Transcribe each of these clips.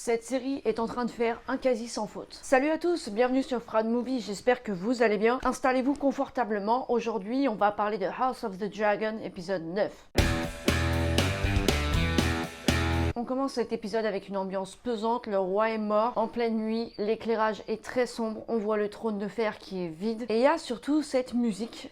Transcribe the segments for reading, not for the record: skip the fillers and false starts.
Cette série est en train de faire un quasi sans faute. Salut à tous, bienvenue sur Frad Movie, j'espère que vous allez bien. Installez-vous confortablement, aujourd'hui on va parler de House of the Dragon, épisode 9. On commence cet épisode avec une ambiance pesante, le roi est mort, en pleine nuit, l'éclairage est très sombre, on voit le trône de fer qui est vide, et il y a surtout cette musique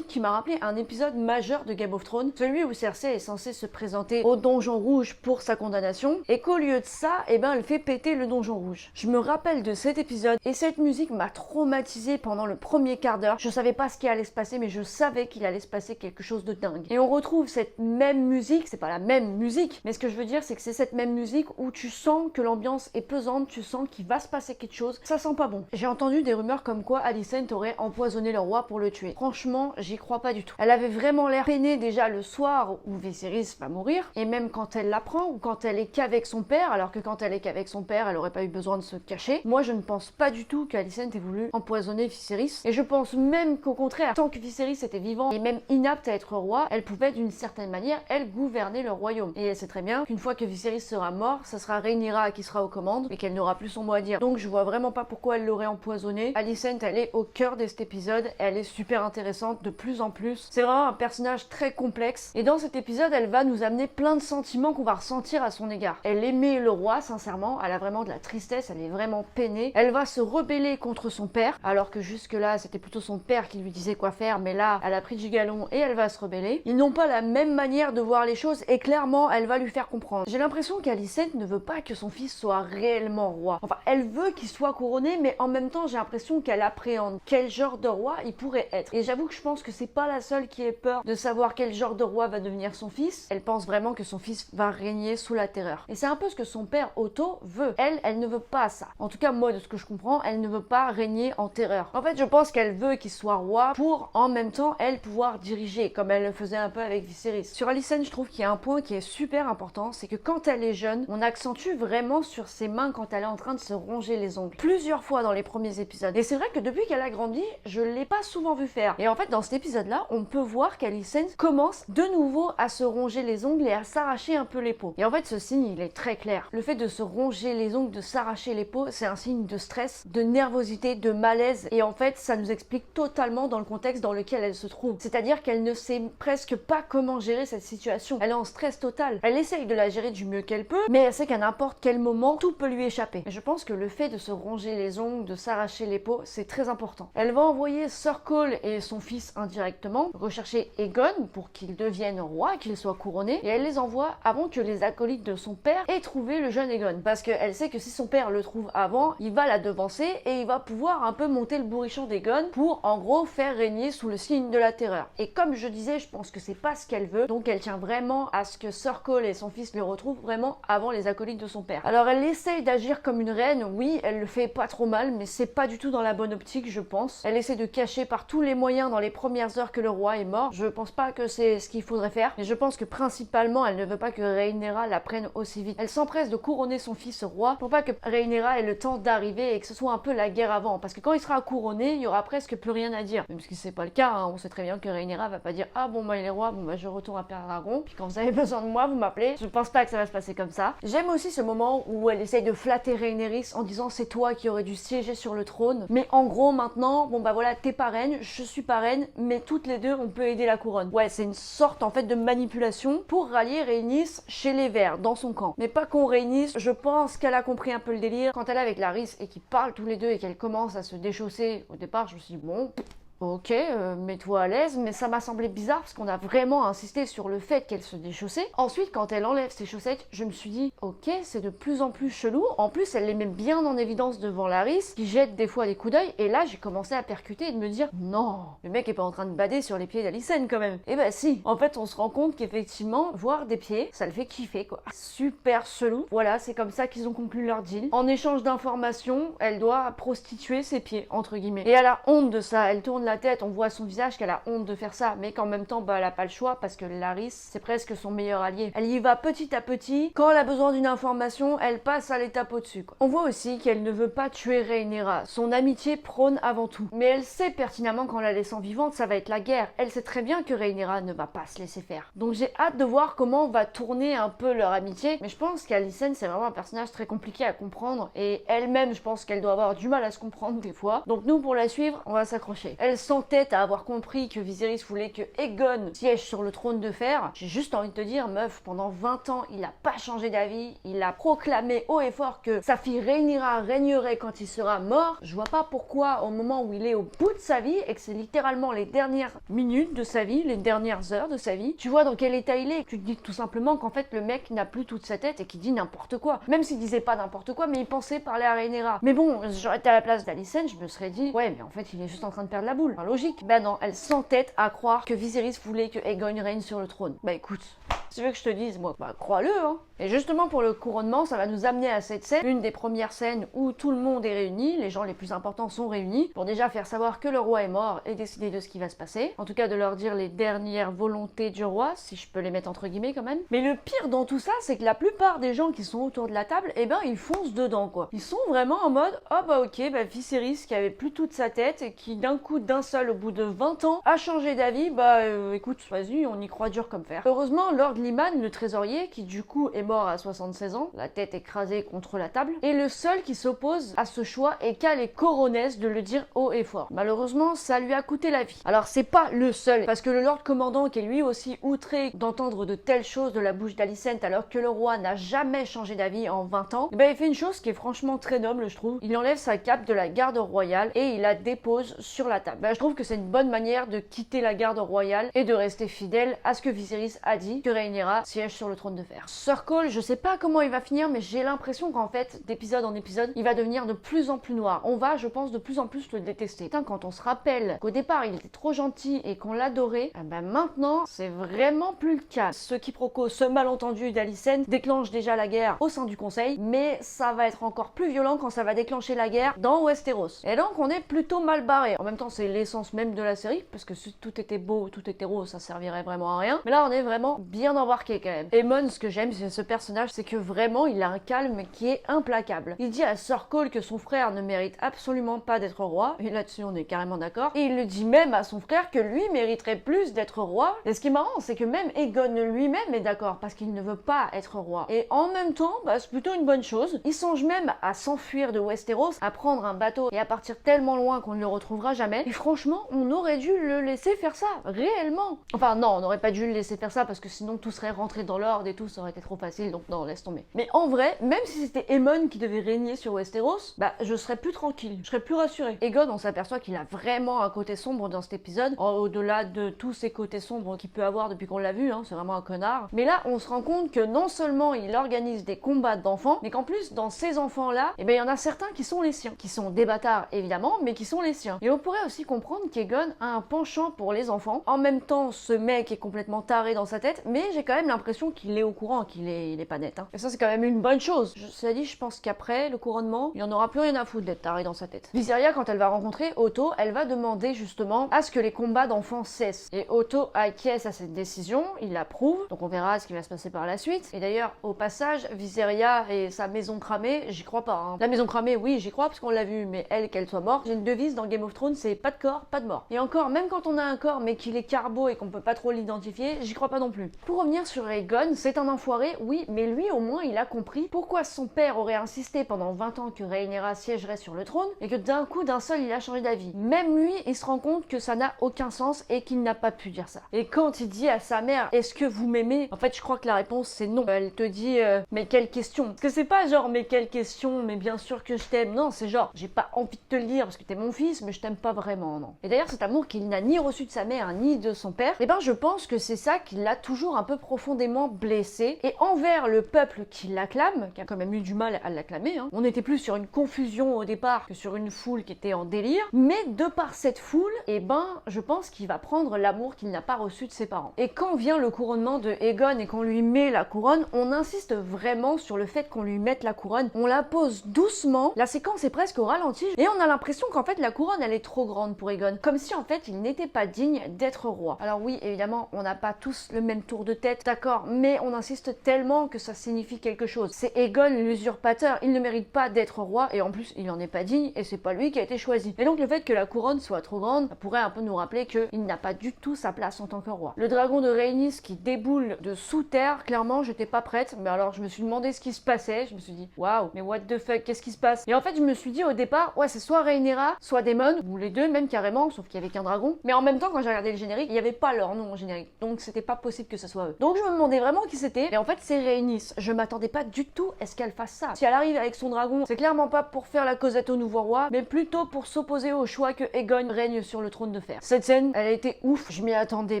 qui m'a rappelé un épisode majeur de Game of Thrones, celui où Cersei est censée se présenter au Donjon Rouge pour sa condamnation, et qu'au lieu de ça, elle fait péter le Donjon Rouge. Je me rappelle de cet épisode, et cette musique m'a traumatisé pendant le premier quart d'heure. Je savais pas ce qui allait se passer, mais je savais qu'il allait se passer quelque chose de dingue. Et on retrouve cette même musique, c'est pas la même musique, mais ce que je veux dire, c'est que c'est cette même musique où tu sens que l'ambiance est pesante, tu sens qu'il va se passer quelque chose, ça sent pas bon. J'ai entendu des rumeurs comme quoi Alicent aurait empoisonné le roi pour le tuer. Franchement, j'y crois pas du tout. Elle avait vraiment l'air peinée déjà le soir où Viserys va mourir, et même quand elle l'apprend, ou quand elle est qu'avec son père, alors que quand elle est qu'avec son père, elle aurait pas eu besoin de se cacher. Moi, je ne pense pas du tout qu'Alicent ait voulu empoisonner Viserys, et je pense même qu'au contraire, tant que Viserys était vivant et même inapte à être roi, elle pouvait d'une certaine manière, elle, gouverner le royaume. Et elle sait très bien qu'une fois que Viserys sera mort, ça sera Rhaenyra qui sera aux commandes et qu'elle n'aura plus son mot à dire. Donc je vois vraiment pas pourquoi elle l'aurait empoisonné. Alicent, elle est au cœur de cet épisode, elle est super intéressante de plus en plus. C'est vraiment un personnage très complexe et dans cet épisode, elle va nous amener plein de sentiments qu'on va ressentir à son égard. Elle aimait le roi, sincèrement, elle a vraiment de la tristesse, elle est vraiment peinée. Elle va se rebeller contre son père, alors que jusque-là, c'était plutôt son père qui lui disait quoi faire, mais là, elle a pris du galon et elle va se rebeller. Ils n'ont pas la même manière de voir les choses et clairement, elle va lui faire comprendre. J'ai l'impression qu'Alicent ne veut pas que son fils soit réellement roi. Enfin, elle veut qu'il soit couronné, mais en même temps, j'ai l'impression qu'elle appréhende quel genre de roi il pourrait être. Et j'avoue que je pense que c'est pas la seule qui ait peur de savoir quel genre de roi va devenir son fils. Elle pense vraiment que son fils va régner sous la terreur. Et c'est un peu ce que son père Otto veut. Elle ne veut pas ça. En tout cas, moi, de ce que je comprends, elle ne veut pas régner en terreur. En fait, je pense qu'elle veut qu'il soit roi pour, en même temps, elle pouvoir diriger, comme elle le faisait un peu avec Viserys. Sur Alicent, je trouve qu'il y a un point qui est super important, c'est que quand elle est jeune, on accentue vraiment sur ses mains quand elle est en train de se ronger les ongles. Plusieurs fois dans les premiers épisodes. Et c'est vrai que depuis qu'elle a grandi, je l'ai pas souvent vu faire. Et en fait, dans cet épisode-là, on peut voir qu'Alicent commence de nouveau à se ronger les ongles et à s'arracher un peu les peaux. Et en fait, ce signe, il est très clair. Le fait de se ronger les ongles, de s'arracher les peaux, c'est un signe de stress, de nervosité, de malaise. Et en fait, ça nous explique totalement dans le contexte dans lequel elle se trouve. C'est-à-dire qu'elle ne sait presque pas comment gérer cette situation. Elle est en stress total. Elle essaye de la gérer du mieux qu'elle peut, mais elle sait qu'à n'importe quel moment, tout peut lui échapper. Et je pense que le fait de se ronger les ongles, de s'arracher les peaux, c'est très important. Elle va envoyer Sir Cole et son fils indirectement rechercher Aegon pour qu'il devienne roi, qu'il soit couronné, et elle les envoie avant que les acolytes de son père aient trouvé le jeune Aegon. Parce qu'elle sait que si son père le trouve avant, il va la devancer et il va pouvoir un peu monter le bourrichon d'Aegon pour, en gros, faire régner sous le signe de la terreur. Et comme je disais, je pense que c'est pas ce qu'elle veut, donc elle tient vraiment à ce que Sir Cole et son fils le retrouvent vraiment avant les acolytes de son père. Alors elle essaye d'agir comme une reine, oui, elle le fait pas trop mal, mais c'est pas du tout dans la bonne optique, je pense. Elle essaie de cacher par tous les moyens dans les premières heures que le roi est mort. Je pense pas que c'est ce qu'il faudrait faire, mais je pense que principalement elle ne veut pas que Rhaenyra la prenne aussi vite. Elle s'empresse de couronner son fils roi pour pas que Rhaenyra ait le temps d'arriver et que ce soit un peu la guerre avant, parce que quand il sera couronné, il y aura presque plus rien à dire. Même si c'est pas le cas, hein. On sait très bien que Rhaenyra va pas dire ah bon bah il est roi, bon bah je retourne à Pendragon, puis quand vous avez besoin de moi vous m'appelez. Je pense pas que ça va se passer comme ça. J'aime aussi ce moment où elle essaye de flatter Rhaenyra en disant c'est toi qui aurais dû siéger sur le trône, mais en gros maintenant, bon bah voilà, t'es parraine, je suis parraine, mais toutes les deux on peut aider la couronne. Ouais, c'est une sorte en fait de manipulation pour rallier Rhaenys chez les Verts, dans son camp. Mais pas con Rhaenys, je pense qu'elle a compris un peu le délire. Quand elle est avec Larys et qu'ils parlent tous les deux et qu'elle commence à se déchausser, au départ je me suis dit bon... Ok, mets-toi à l'aise, mais ça m'a semblé bizarre parce qu'on a vraiment insisté sur le fait qu'elle se déchaussait. Ensuite, quand elle enlève ses chaussettes, je me suis dit, ok, c'est de plus en plus chelou. En plus, elle les met bien en évidence devant Larys, qui jette des fois des coups d'œil, et là, j'ai commencé à percuter et de me dire, non, le mec est pas en train de bader sur les pieds d'Alicent quand même. Et bah si, en fait, on se rend compte qu'effectivement, voir des pieds, ça le fait kiffer quoi. Super chelou. Voilà, c'est comme ça qu'ils ont conclu leur deal. En échange d'informations, elle doit prostituer ses pieds, entre guillemets. Et elle a honte de ça, elle tourne la la tête, on voit son visage qu'elle a honte de faire ça, mais qu'en même temps, bah, elle a pas le choix parce que Larys, c'est presque son meilleur allié. Elle y va petit à petit. Quand elle a besoin d'une information, elle passe à l'étape au-dessus. On voit aussi qu'elle ne veut pas tuer Rhaenyra. Son amitié prône avant tout. Mais elle sait pertinemment qu'en la laissant vivante, ça va être la guerre. Elle sait très bien que Rhaenyra ne va pas se laisser faire. Donc j'ai hâte de voir comment va tourner un peu leur amitié. Mais je pense qu'Alicent, c'est vraiment un personnage très compliqué à comprendre. Et elle-même, je pense qu'elle doit avoir du mal à se comprendre des fois. Donc nous, pour la suivre, on va s'accrocher. Elle s'entête à avoir compris que Viserys voulait que Aegon siège sur le trône de fer. J'ai juste envie de te dire, meuf, pendant 20 ans, il a pas changé d'avis. Il a proclamé haut et fort que sa fille Rhaenyra régnerait quand il sera mort. Je vois pas pourquoi, au moment où il est au bout de sa vie, et que c'est littéralement les dernières minutes de sa vie, les dernières heures de sa vie, tu vois dans quel état il est. Tu te dis tout simplement qu'en fait, le mec n'a plus toute sa tête et qu'il dit n'importe quoi. Même s'il disait pas n'importe quoi, mais il pensait parler à Rhaenyra. Mais bon, j'aurais été à la place d'Alicent, je me serais dit, ouais, mais en fait, il est juste en train de perdre la boule. Enfin, logique. Ben non, elle s'entête à croire que Viserys voulait que Aegon règne sur le trône. Bah écoute, si tu veux que je te dise, moi, bah crois-le, hein. Et justement pour le couronnement, ça va nous amener à cette scène, une des premières scènes où tout le monde est réuni, les gens les plus importants sont réunis, pour déjà faire savoir que le roi est mort et décider de ce qui va se passer. En tout cas de leur dire les dernières volontés du roi, si je peux les mettre entre guillemets quand même. Mais le pire dans tout ça, c'est que la plupart des gens qui sont autour de la table, eh ben ils foncent dedans quoi. Ils sont vraiment en mode, oh bah ok, bah Viserys qui avait plus toute sa tête et qui d'un coup d'un seul au bout de 20 ans a changé d'avis, bah écoute, vas-y, on y croit dur comme fer. Heureusement, Lord Lyman, le trésorier, qui du coup est mort à 76 ans, la tête écrasée contre la table, est le seul qui s'oppose à ce choix et qu'a les coronesses de le dire haut et fort. Malheureusement, ça lui a coûté la vie. Alors c'est pas le seul, parce que le Lord Commandant, qui est lui aussi outré d'entendre de telles choses de la bouche d'Alicent alors que le roi n'a jamais changé d'avis en 20 ans, ben il fait une chose qui est franchement très noble, je trouve. Il enlève sa cape de la garde royale et il la dépose sur la table. Ben, je trouve que c'est une bonne manière de quitter la garde royale et de rester fidèle à ce que Viserys a dit, que Rhaenyra siège sur le trône de fer. Sir Cole, je sais pas comment il va finir, mais j'ai l'impression qu'en fait, d'épisode en épisode, il va devenir de plus en plus noir. On va, je pense, de plus en plus le détester. Putain, quand on se rappelle qu'au départ, il était trop gentil et qu'on l'adorait, ben maintenant, c'est vraiment plus le cas. Ce quiproquo, ce malentendu d'Alicent déclenche déjà la guerre au sein du conseil, mais ça va être encore plus violent quand ça va déclencher la guerre dans Westeros. Et donc, on est plutôt mal barré. En même temps, c'est l'essence même de la série, parce que si tout était beau, tout était rose, ça servirait vraiment à rien. Mais là, on est vraiment bien embarqué quand même. Aemon, ce que j'aime, c'est ce personnage, c'est que vraiment, il a un calme qui est implacable. Il dit à Sir Cole que son frère ne mérite absolument pas d'être roi, et là-dessus, on est carrément d'accord. Et il le dit même à son frère que lui mériterait plus d'être roi. Et ce qui est marrant, c'est que même Aegon lui-même est d'accord, parce qu'il ne veut pas être roi. Et en même temps, bah, c'est plutôt une bonne chose. Il songe même à s'enfuir de Westeros, à prendre un bateau et à partir tellement loin qu'on ne le retrouvera jamais. Et franchement, on aurait dû le laisser faire ça, réellement. Enfin non, on n'aurait pas dû le laisser faire ça, parce que sinon tout serait rentré dans l'ordre et tout, ça aurait été trop facile, donc non, laisse tomber. Mais en vrai, même si c'était Aemon qui devait régner sur Westeros, bah je serais plus tranquille, je serais plus rassurée. Aegon, on s'aperçoit qu'il a vraiment un côté sombre dans cet épisode, au-delà de tous ces côtés sombres qu'il peut avoir depuis qu'on l'a vu, hein, c'est vraiment un connard. Mais là, on se rend compte que non seulement il organise des combats d'enfants, mais qu'en plus, dans ces enfants-là, eh ben, il y en a certains qui sont les siens, qui sont des bâtards évidemment, mais qui sont les siens. Et on pourrait aussi comprendre qu'Aegon a un penchant pour les enfants. En même temps, ce mec est complètement taré dans sa tête, mais j'ai quand même l'impression qu'il est au courant, qu'il est pas net. Hein. Et ça, c'est quand même une bonne chose. Cela dit, je pense qu'après le couronnement, il n'y en aura plus rien à foutre d'être taré dans sa tête. Viseria, quand elle va rencontrer Otto, elle va demander justement à ce que les combats d'enfants cessent. Et Otto acquiesce à cette décision, il l'approuve, donc on verra ce qui va se passer par la suite. Et d'ailleurs, au passage, Viseria et sa maison cramée, j'y crois pas. Hein. La maison cramée, oui, j'y crois parce qu'on l'a vu, mais elle, qu'elle soit morte, j'ai une devise dans Game of Thrones, c'est pas de corps, pas de mort. Et encore, même quand on a un corps mais qu'il est carbo et qu'on peut pas trop l'identifier, j'y crois pas non plus. Pour revenir sur Aegon, c'est un enfoiré, oui, mais lui au moins il a compris pourquoi son père aurait insisté pendant 20 ans que Rhaenyra siégerait sur le trône et que d'un coup d'un seul il a changé d'avis. Même lui, il se rend compte que ça n'a aucun sens et qu'il n'a pas pu dire ça. Et quand il dit à sa mère, est-ce que vous m'aimez? En fait, je crois que la réponse c'est non. Elle te dit, mais quelle question? Parce que c'est pas genre, mais quelle question, mais bien sûr que je t'aime. Non, c'est genre, j'ai pas envie de te le dire parce que t'es mon fils, mais je t'aime pas vraiment, non. Et d'ailleurs, cet amour qu'il n'a ni reçu de sa mère ni de son père, eh ben je pense que c'est ça qui l'a toujours un peu peu profondément blessé. Et envers le peuple qui l'acclame, qui a quand même eu du mal à l'acclamer, hein, on était plus sur une confusion au départ que sur une foule qui était en délire. Mais de par cette foule, eh ben, je pense qu'il va prendre l'amour qu'il n'a pas reçu de ses parents. Et quand vient le couronnement de Aegon et qu'on lui met la couronne, on insiste vraiment sur le fait qu'on lui mette la couronne. On la pose doucement, la séquence est presque au ralenti, et on a l'impression qu'en fait la couronne elle est trop grande pour Aegon, comme si en fait il n'était pas digne d'être roi. Alors oui, évidemment, on n'a pas tous le même tour de tête, d'accord, mais on insiste tellement que ça signifie quelque chose. C'est Aegon l'usurpateur, il ne mérite pas d'être roi, et en plus il en est pas digne, et c'est pas lui qui a été choisi. Et donc le fait que la couronne soit trop grande, ça pourrait un peu nous rappeler qu'il n'a pas du tout sa place en tant que roi. Le dragon de Rhaenys qui déboule de sous terre, clairement j'étais pas prête, mais alors je me suis demandé ce qui se passait, je me suis dit waouh, mais what the fuck, qu'est-ce qui se passe? Et en fait je me suis dit au départ, ouais c'est soit Rhaenyra, soit Daemon, ou les deux même carrément, sauf qu'il y avait qu'un dragon, mais en même temps quand j'ai regardé le générique, il n'y avait pas leur nom au générique, donc c'était pas possible que ce soit eux. Donc je me demandais vraiment qui c'était, et en fait c'est Rhaenys, je m'attendais pas du tout à ce qu'elle fasse ça. Si elle arrive avec son dragon, c'est clairement pas pour faire la causette au nouveau roi, mais plutôt pour s'opposer au choix que Aegon règne sur le trône de fer. Cette scène, elle a été ouf, je m'y attendais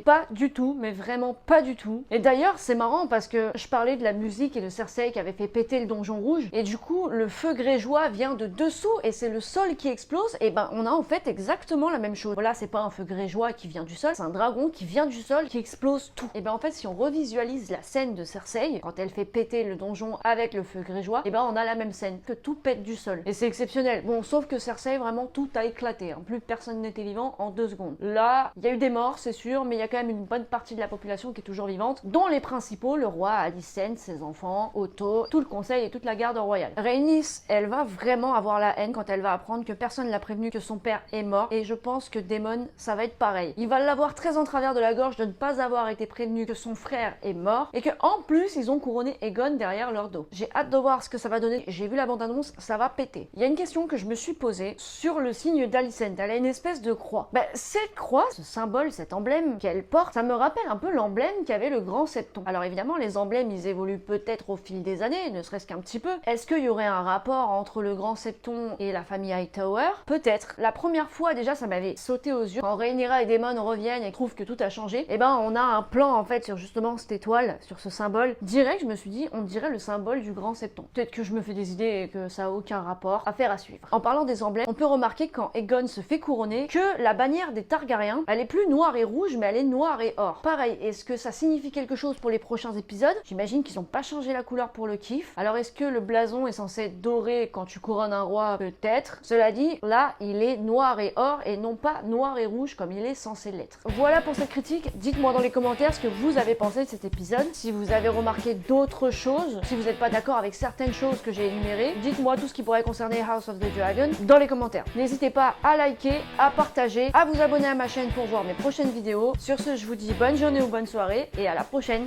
pas du tout, mais vraiment pas du tout. Et d'ailleurs, c'est marrant parce que je parlais de la musique et de Cersei qui avait fait péter le donjon rouge, et du coup, le feu grégeois vient de dessous et c'est le sol qui explose, et ben on a en fait exactement la même chose. Voilà, c'est pas un feu grégeois qui vient du sol, c'est un dragon qui vient du sol qui explose tout. Et ben en fait, si on revisualise la scène de Cersei, quand elle fait péter le donjon avec le feu grégeois, et ben on a la même scène, que tout pète du sol. Et c'est exceptionnel. Bon, sauf que Cersei, vraiment, tout a éclaté, hein. Plus personne n'était vivant en 2 secondes. Là, il y a eu des morts, c'est sûr, mais il y a quand même une bonne partie de la population qui est toujours vivante, dont les principaux, le roi, Alicent, ses enfants, Otto, tout le conseil et toute la garde royale. Rhaenys, elle va vraiment avoir la haine quand elle va apprendre que personne l'a prévenu que son père est mort, et je pense que Daemon, ça va être pareil. Il va l'avoir très en travers de la gorge de ne pas avoir été prévenu que son frère est mort, et que en plus, ils ont couronné Aegon derrière leur dos. J'ai hâte de voir ce que ça va donner, j'ai vu la bande-annonce, ça va péter. Il y a une question que je me suis posée sur le signe d'Alicent, elle a une espèce de croix. Cette croix, ce symbole, cet emblème qu'elle porte, ça me rappelle un peu l'emblème qu'avait le grand septon. Alors évidemment, les emblèmes, ils évoluent peut-être au fil des années, ne serait-ce qu'un petit peu. Est-ce qu'il y aurait un rapport entre le grand septon et la famille Hightower? Peut-être. La première fois, déjà, ça m'avait sauté aux yeux. Quand Rhaenyra et Daemon reviennent et trouvent que tout a changé, et ben on a un plan en fait sur justement cette étoile, sur ce symbole. Direct, je me suis dit, on dirait le symbole du grand septon. Peut-être que je me fais des idées et que ça a aucun rapport. Affaire à suivre. En parlant des emblèmes, on peut remarquer quand Aegon se fait couronner que la bannière des Targaryens, elle est plus noire et rouge, mais elle est noire et or. Pareil, est-ce que ça signifie quelque chose pour les prochains épisodes? J'imagine qu'ils n'ont pas changé la couleur pour le kiff. Alors est-ce que le blason est censé être doré quand tu couronnes un roi? Peut-être. Cela dit, là, il est noir et or et non pas noir et rouge comme il est censé l'être. Voilà pour cette critique. Dites-moi dans les commentaires ce que vous avez pensé de cet épisode. Si vous avez remarqué d'autres choses, si vous n'êtes pas d'accord avec certaines choses que j'ai énumérées, dites-moi tout ce qui pourrait concerner House of the Dragon dans les commentaires. N'hésitez pas à liker, à partager, à vous abonner à ma chaîne pour voir mes prochaines vidéos. Sur ce, je vous dis bonne journée ou bonne soirée et à la prochaine.